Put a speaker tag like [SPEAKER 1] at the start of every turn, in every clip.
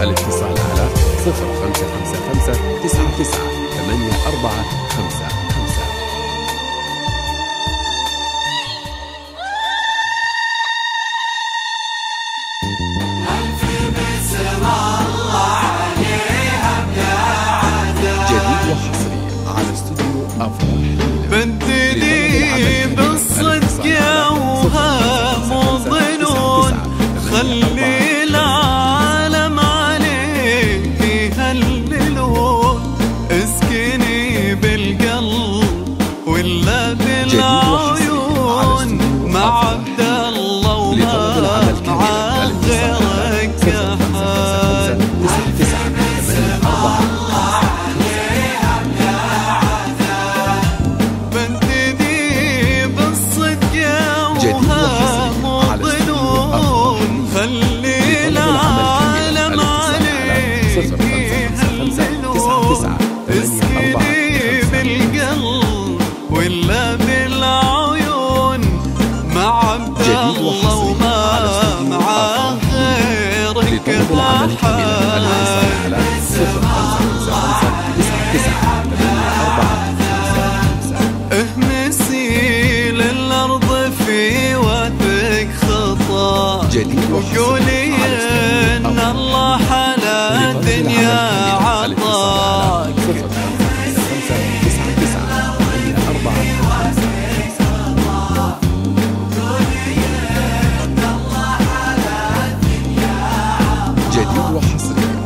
[SPEAKER 1] الاتصال على 0555 99 8455. جديد وحصري على استوديو أفراح.
[SPEAKER 2] بنتني بالصدق وهم وظنون، خلي العالم عليك يهللون، اسكني بالقلب ولا بالعيون، مع عبد الله وما مع غيرك أحد. بنتني بالصدق وهم وظنون، خلي العالم عليك يهللون، اسكني بالقلب ولا بالعيون، مع عبد الله وما مع غيرك أحد. اهمسي للأرض في وقتك خطا، وقولي إن الله على الدنيا عطاك.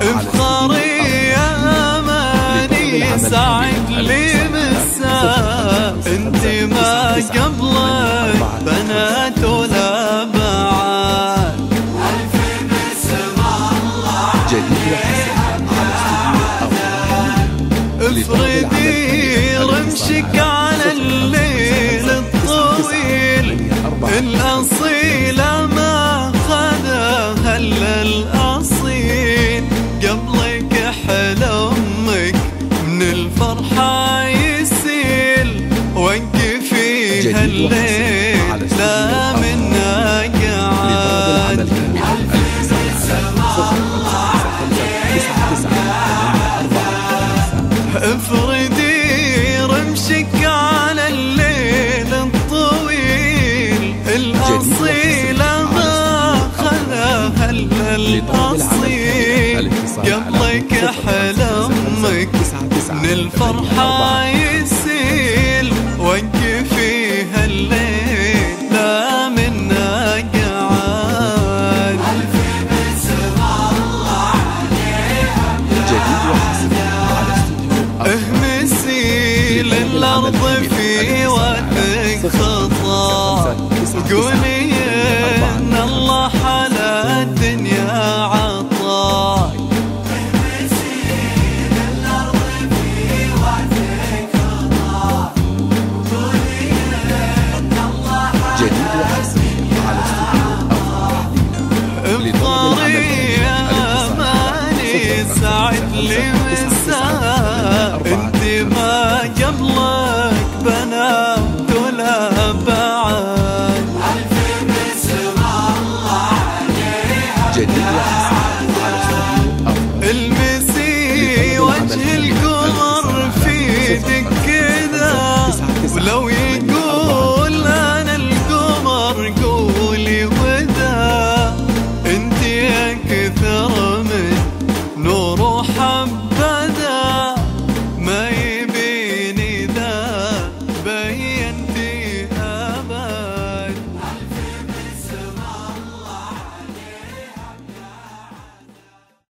[SPEAKER 2] افخري يا اماني سعد لي مساء، انت ما قبلك بنات ولا بعد. الف بسم الله افردي رمشك على الليل الطويل، الاصيله ما خذها الا الاصيل، قبلك حلمك من الفرحة يسيل، وقفي هالليل لا منا قعد. افردي رمشك على الليل الطويل، الاصيلة ما خذاها الا الاصيل، قبلك حلمك من الفرحة يسيل، وقفي هالليل لا منا قعد. الف بسم الله عليها جديد وحصري على استوديو. اهمسي للأرض في وقتك خطا، قولي إن الله على الدنيا عطاك. سعد لي مساء، انت ما قبلك بنات ولا بعد. الف بسم الله عليها جديد المسي وجه القمر في يدك كذا، ولو